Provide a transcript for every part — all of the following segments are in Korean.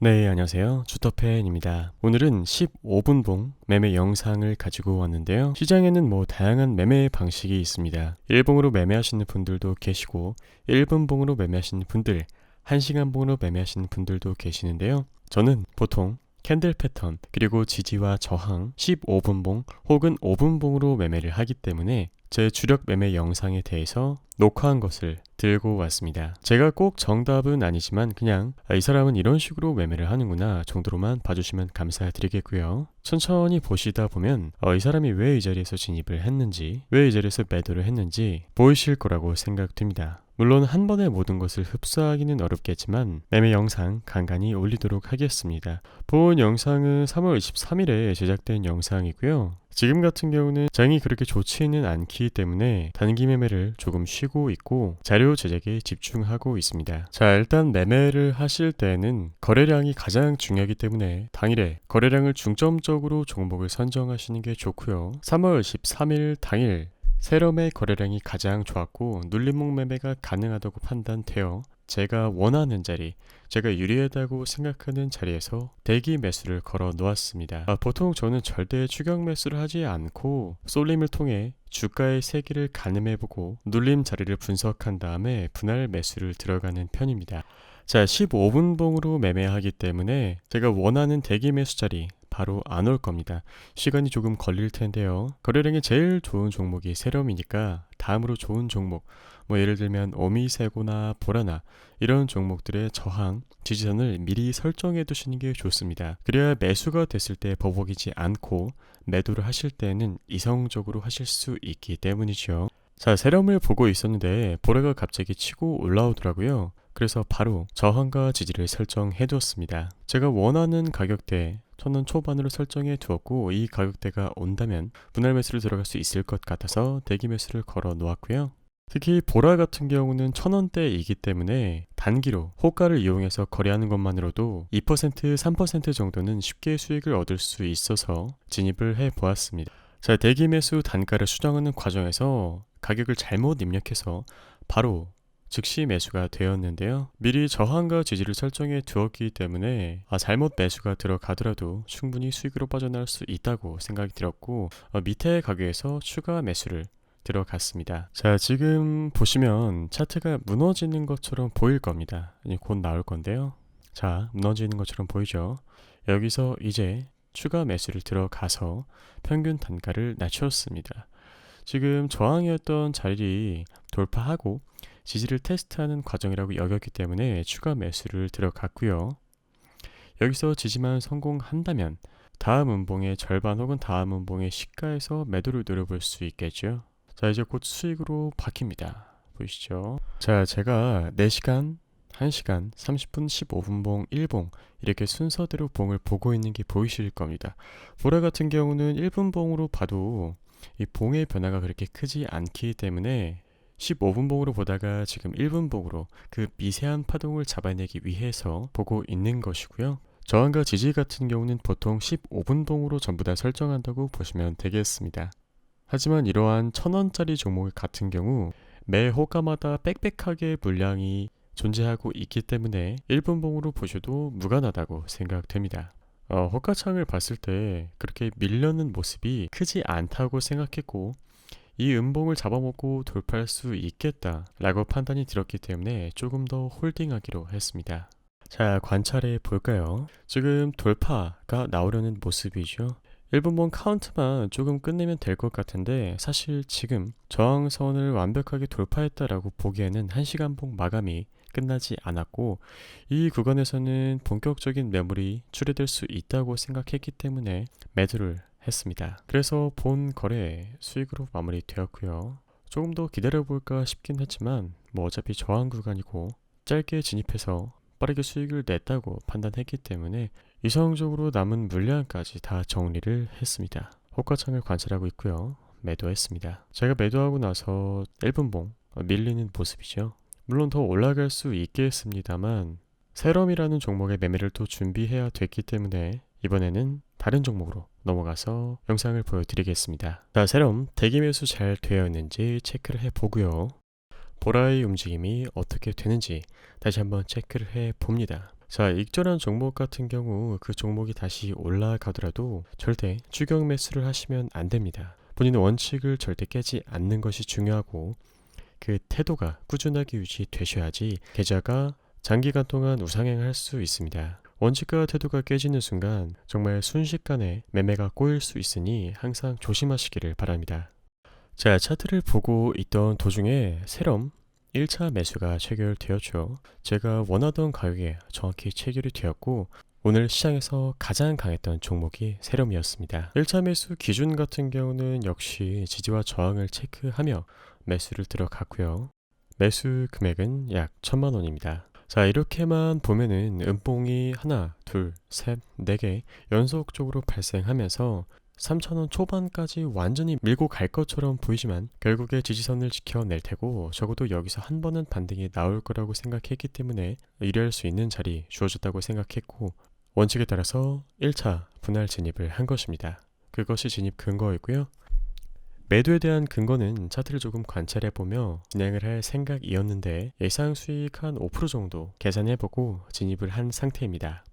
네, 안녕하세요. 주터팬입니다. 오늘은 15분봉 매매 영상을 가지고 왔는데요. 시장에는 다양한 매매 방식이 있습니다. 1봉으로 매매하시는 분들도 계시고 1분봉으로 매매하시는 분들, 1시간봉으로 매매하시는 분들도 계시는데요. 저는 보통 캔들 패턴, 그리고 지지와 저항 15분봉 혹은 5분봉으로 매매를 하기 때문에 제 주력 매매 영상에 대해서 녹화한 것을 들고 왔습니다. 제가 꼭 정답은 아니지만 그냥 이 사람은 이런 식으로 매매를 하는구나 정도로만 봐주시면 감사드리겠고요. 천천히 보시다 보면 이 사람이 왜 이 자리에서 진입을 했는지, 왜 이 자리에서 매도를 했는지 보이실 거라고 생각됩니다. 물론 한 번에 모든 것을 흡수하기는 어렵겠지만 매매 영상 간간히 올리도록 하겠습니다. 본 영상은 3월 23일에 제작된 영상이고요. 지금 같은 경우는 장이 그렇게 좋지는 않기 때문에 단기 매매를 조금 쉬고 있고 자료 제작에 집중하고 있습니다. 자, 일단 매매를 하실 때는 거래량이 가장 중요하기 때문에 당일에 거래량을 중점적으로 종목을 선정하시는 게 좋고요. 3월 13일 당일 세럼의 거래량이 가장 좋았고 눌림목 매매가 가능하다고 판단되어 제가 원하는 자리, 제가 유리하다고 생각하는 자리에서 대기 매수를 걸어 놓았습니다. 보통 저는 절대 추격 매수를 하지 않고 쏠림을 통해 주가의 세기를 가늠해보고 눌림 자리를 분석한 다음에 분할 매수를 들어가는 편입니다. 자, 15분봉으로 매매하기 때문에 제가 원하는 대기 매수 자리 바로 안 올 겁니다. 시간이 조금 걸릴 텐데요. 거래량이 제일 좋은 종목이 세럼이니까 다음으로 좋은 종목, 예를 들면 오미세고나 보라나 이런 종목들의 저항, 지지선을 미리 설정해 두시는 게 좋습니다. 그래야 매수가 됐을 때 버벅이지 않고 매도를 하실 때는 이성적으로 하실 수 있기 때문이죠. 자, 세럼을 보고 있었는데 보라가 갑자기 치고 올라오더라고요. 그래서 바로 저항과 지지를 설정해 두었습니다. 제가 원하는 가격대 1000원 초반으로 설정해 두었고 이 가격대가 온다면 분할 매수를 들어갈 수 있을 것 같아서 대기 매수를 걸어 놓았고요. 특히 보라 같은 경우는 1000원대이기 때문에 단기로 호가를 이용해서 거래하는 것만으로도 2%, 3% 정도는 쉽게 수익을 얻을 수 있어서 진입을 해 보았습니다. 자, 대기 매수 단가를 수정하는 과정에서 가격을 잘못 입력해서 바로 즉시 매수가 되었는데요. 미리 저항과 지지를 설정해 두었기 때문에 잘못 매수가 들어가더라도 충분히 수익으로 빠져나올 수 있다고 생각이 들었고 밑에 가격에서 추가 매수를 들어갔습니다. 자, 지금 보시면 차트가 무너지는 것처럼 보일 겁니다. 곧 나올 건데요. 자, 무너지는 것처럼 보이죠? 여기서 이제 추가 매수를 들어가서 평균 단가를 낮췄습니다. 지금 저항이었던 자리 돌파하고 지지를 테스트하는 과정이라고 여겼기 때문에 추가 매수를 들어갔고요. 여기서 지지만 성공한다면 다음 음봉의 절반 혹은 다음 음봉의 시가에서 매도를 노려볼 수 있겠죠. 자, 이제 곧 수익으로 바뀝니다. 보이시죠? 자, 제가 4시간, 1시간, 30분, 15분봉, 1봉 이렇게 순서대로 봉을 보고 있는 게 보이실 겁니다. 보라 같은 경우는 1분봉으로 봐도 이 봉의 변화가 그렇게 크지 않기 때문에 15분봉으로 보다가 지금 1분봉으로 그 미세한 파동을 잡아내기 위해서 보고 있는 것이고요. 저항과 지지 같은 경우는 보통 15분봉으로 전부 다 설정한다고 보시면 되겠습니다. 하지만 이러한 1000원짜리 종목 같은 경우 매 호가마다 빽빽하게 물량이 존재하고 있기 때문에 1분봉으로 보셔도 무관하다고 생각됩니다. 호가창을 봤을 때 그렇게 밀려는 모습이 크지 않다고 생각했고 이 음봉을 잡아먹고 돌파할 수 있겠다 라고 판단이 들었기 때문에 조금 더 홀딩하기로 했습니다. 자, 관찰해 볼까요? 지금 돌파가 나오려는 모습이죠. 1분봉 카운트만 조금 끝내면 될 것 같은데 사실 지금 저항선을 완벽하게 돌파했다라고 보기에는 1시간봉 마감이 끝나지 않았고 이 구간에서는 본격적인 매물이 출회될 수 있다고 생각했기 때문에 매도를 했습니다. 그래서 본 거래 수익으로 마무리되었고요. 조금 더 기다려볼까 싶긴 했지만 어차피 저항 구간이고 짧게 진입해서 빠르게 수익을 냈다고 판단했기 때문에 이성적으로 남은 물량까지 다 정리를 했습니다. 호가창을 관찰하고 있고요. 매도했습니다. 제가 매도하고 나서 1분봉 밀리는 모습이죠. 물론 더 올라갈 수 있겠습니다만 세럼이라는 종목의 매매를 또 준비해야 됐기 때문에 이번에는 다른 종목으로 넘어가서 영상을 보여드리겠습니다. 자, 세럼 대기 매수 잘 되어 있는지 체크를 해보고요. 보라의 움직임이 어떻게 되는지 다시 한번 체크를 해봅니다. 자, 익절한 종목 같은 경우 그 종목이 다시 올라가더라도 절대 추격 매수를 하시면 안 됩니다. 본인의 원칙을 절대 깨지 않는 것이 중요하고 그 태도가 꾸준하게 유지되셔야지 계좌가 장기간 동안 우상향할 수 있습니다. 원칙과 태도가 깨지는 순간 정말 순식간에 매매가 꼬일 수 있으니 항상 조심하시기를 바랍니다. 자, 차트를 보고 있던 도중에 세럼 1차 매수가 체결되었죠. 제가 원하던 가격에 정확히 체결이 되었고 오늘 시장에서 가장 강했던 종목이 세럼이었습니다. 1차 매수 기준 같은 경우는 역시 지지와 저항을 체크하며 매수를 들어갔고요. 매수 금액은 약 1,000만 원입니다. 자, 이렇게만 보면은 음봉이 하나, 둘, 셋, 네 개 연속적으로 발생하면서 3,000원 초반까지 완전히 밀고 갈 것처럼 보이지만 결국에 지지선을 지켜낼 테고 적어도 여기서 한 번은 반등이 나올 거라고 생각했기 때문에 의뢰할 수 있는 자리 주어졌다고 생각했고 원칙에 따라서 1차 분할 진입을 한 것입니다. 그것이 진입 근거이고요. 매도에 대한 근거는 차트를 조금 관찰해보며 진행을 할 생각이었는데 예상 수익 한 5% 정도 계산해보고 진입을 한 상태입니다.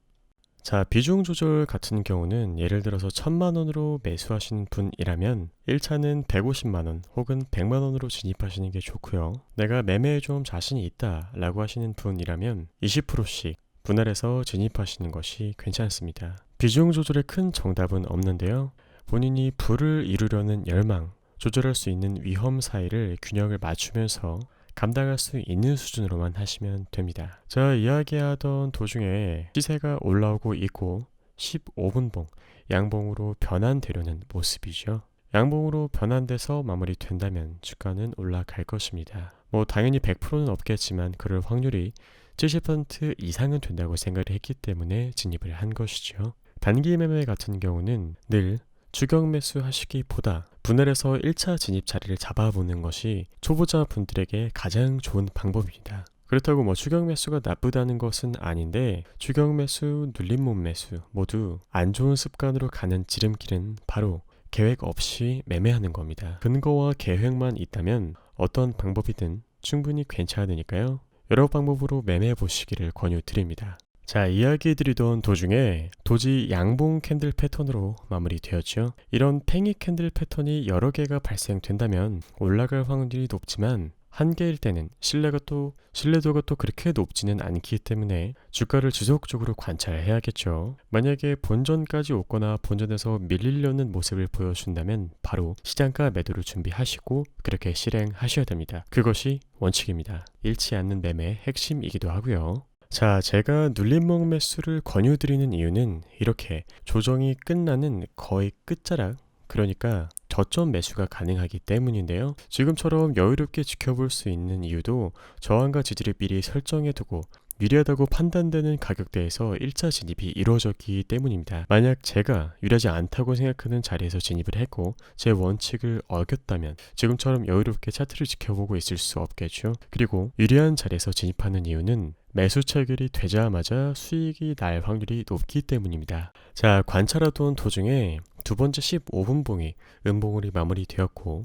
자, 비중 조절 같은 경우는 예를 들어서 1,000만 원으로 매수하시는 분이라면 1차는 150만 원 혹은 100만 원으로 진입하시는 게 좋고요. 내가 매매에 좀 자신이 있다 라고 하시는 분이라면 20%씩 분할해서 진입하시는 것이 괜찮습니다. 비중 조절에 큰 정답은 없는데요. 본인이 부를 이루려는 열망, 조절할 수 있는 위험 사이를 균형을 맞추면서 감당할 수 있는 수준으로만 하시면 됩니다. 자, 이야기하던 도중에 시세가 올라오고 있고 15분봉 양봉으로 변환되려는 모습이죠. 양봉으로 변환돼서 마무리된다면 주가는 올라갈 것입니다. 당연히 100%는 없겠지만 그럴 확률이 70% 이상은 된다고 생각을 했기 때문에 진입을 한 것이죠. 단기 매매 같은 경우는 늘 추격 매수 하시기보다 분할해서 1차 진입 자리를 잡아보는 것이 초보자 분들에게 가장 좋은 방법입니다. 그렇다고 추격 매수가 나쁘다는 것은 아닌데 추격 매수, 눌림목 매수 모두 안 좋은 습관으로 가는 지름길은 바로 계획 없이 매매하는 겁니다. 근거와 계획만 있다면 어떤 방법이든 충분히 괜찮으니까요. 여러 방법으로 매매해 보시기를 권유드립니다. 자, 이야기 드리던 도중에 도지 양봉 캔들 패턴으로 마무리되었죠. 이런 팽이 캔들 패턴이 여러 개가 발생된다면 올라갈 확률이 높지만 한 개일 때는 신뢰도가 또 그렇게 높지는 않기 때문에 주가를 지속적으로 관찰해야겠죠. 만약에 본전까지 오거나 본전에서 밀리려는 모습을 보여준다면 바로 시장가 매도를 준비하시고 그렇게 실행하셔야 됩니다. 그것이 원칙입니다. 잃지 않는 매매의 핵심이기도 하고요. 자, 제가 눌림목 매수를 권유드리는 이유는 이렇게 조정이 끝나는 거의 끝자락, 그러니까 저점 매수가 가능하기 때문인데요. 지금처럼 여유롭게 지켜볼 수 있는 이유도 저항과 지지를 미리 설정해두고 유리하다고 판단되는 가격대에서 1차 진입이 이루어졌기 때문입니다. 만약 제가 유리하지 않다고 생각하는 자리에서 진입을 했고 제 원칙을 어겼다면 지금처럼 여유롭게 차트를 지켜보고 있을 수 없겠죠. 그리고 유리한 자리에서 진입하는 이유는 매수 체결이 되자마자 수익이 날 확률이 높기 때문입니다. 자, 관찰하던 도중에 두 번째 15분봉이 음봉으로 마무리되었고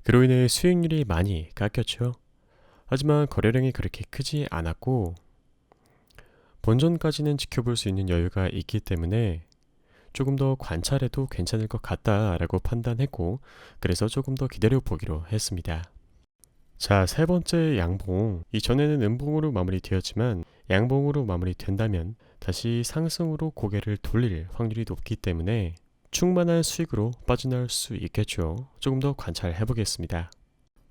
그로 인해 수익률이 많이 깎였죠. 하지만 거래량이 그렇게 크지 않았고 본전까지는 지켜볼 수 있는 여유가 있기 때문에 조금 더 관찰해도 괜찮을 것 같다라고 판단했고 그래서 조금 더 기다려보기로 했습니다. 자, 세 번째 양봉. 이전에는 음봉으로 마무리되었지만 양봉으로 마무리된다면 다시 상승으로 고개를 돌릴 확률이 높기 때문에 충만한 수익으로 빠져나올 수 있겠죠. 조금 더 관찰해 보겠습니다.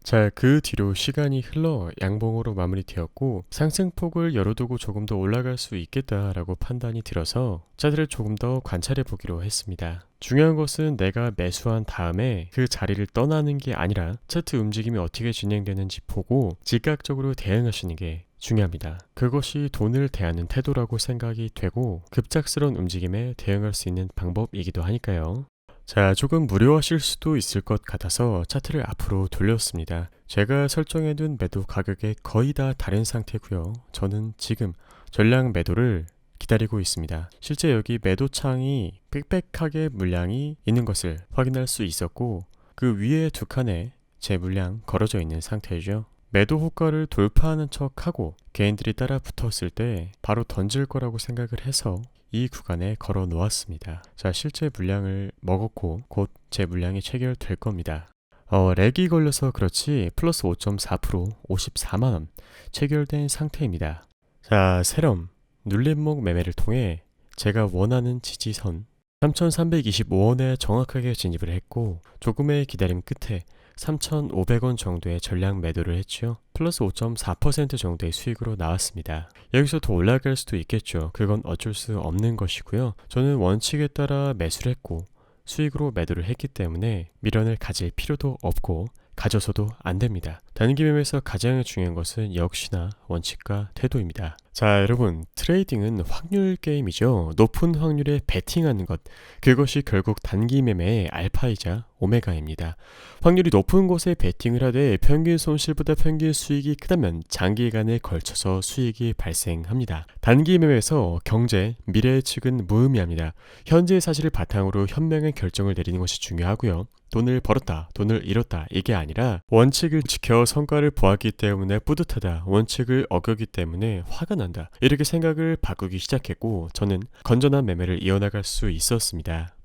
자, 그 뒤로 시간이 흘러 양봉으로 마무리되었고 상승폭을 열어두고 조금 더 올라갈 수 있겠다라고 판단이 들어서 차트를 조금 더 관찰해 보기로 했습니다. 중요한 것은 내가 매수한 다음에 그 자리를 떠나는 게 아니라 차트 움직임이 어떻게 진행되는지 보고 즉각적으로 대응하시는 게 중요합니다. 그것이 돈을 대하는 태도라고 생각이 되고 급작스러운 움직임에 대응할 수 있는 방법이기도 하니까요. 자, 조금 무료하실 수도 있을 것 같아서 차트를 앞으로 돌렸습니다. 제가 설정해둔 매도 가격에 거의 다 다른 상태고요. 저는 지금 전량 매도를 기다리고 있습니다. 실제 여기 매도창이 빽빽하게 물량이 있는 것을 확인할 수 있었고 그 위에 두 칸에 제 물량 걸어져 있는 상태죠. 매도 호가를 돌파하는 척하고 개인들이 따라 붙었을 때 바로 던질 거라고 생각을 해서 이 구간에 걸어 놓았습니다. 자, 실제 물량을 먹었고 곧 제 물량이 체결될 겁니다. 렉이 걸려서 그렇지 플러스 5.4% 54만원 체결된 상태입니다. 자, 세럼 눌림목 매매를 통해 제가 원하는 지지선 3,325원에 정확하게 진입을 했고 조금의 기다림 끝에 3,500원 정도의 전량 매도를 했죠. 플러스 5.4% 정도의 수익으로 나왔습니다. 여기서 더 올라갈 수도 있겠죠. 그건 어쩔 수 없는 것이고요. 저는 원칙에 따라 매수를 했고 수익으로 매도를 했기 때문에 미련을 가질 필요도 없고 가져서도 안 됩니다. 단기 매매에서 가장 중요한 것은 역시나 원칙과 태도입니다. 자, 여러분, 트레이딩은 확률 게임이죠. 높은 확률에 베팅하는 것, 그것이 결국 단기 매매의 알파이자 오메가입니다. 확률이 높은 곳에 베팅을 하되 평균 손실보다 평균 수익이 크다면 장기간에 걸쳐서 수익이 발생합니다. 단기 매매에서 경제, 미래 측은 무의미합니다. 현재의 사실을 바탕으로 현명한 결정을 내리는 것이 중요하고요. 돈을 벌었다, 돈을 잃었다, 이게 아니라 원칙을 지켜 성과를 보았기 때문에 뿌듯하다, 원칙을 어겼기 때문에 화가 난다, 이렇게 생각을 바꾸기 시작했고 저는 건전한 매매를 이어나갈 수 있었습니다.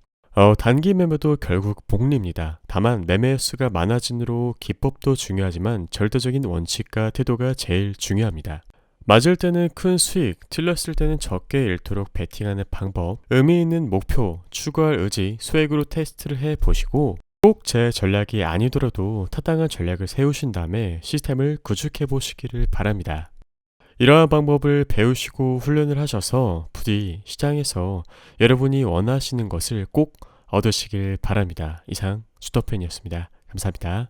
단기 매매도 결국 복리입니다. 다만 매매 수가 많아진으로 기법도 중요하지만 절대적인 원칙과 태도가 제일 중요합니다. 맞을 때는 큰 수익, 틀렸을 때는 적게 잃도록 베팅하는 방법, 의미 있는 목표, 추구할 의지, 소액으로 테스트를 해보시고 꼭 제 전략이 아니더라도 타당한 전략을 세우신 다음에 시스템을 구축해 보시기를 바랍니다. 이러한 방법을 배우시고 훈련을 하셔서 부디 시장에서 여러분이 원하시는 것을 꼭 얻으시길 바랍니다. 이상 슈터팬이었습니다. 감사합니다.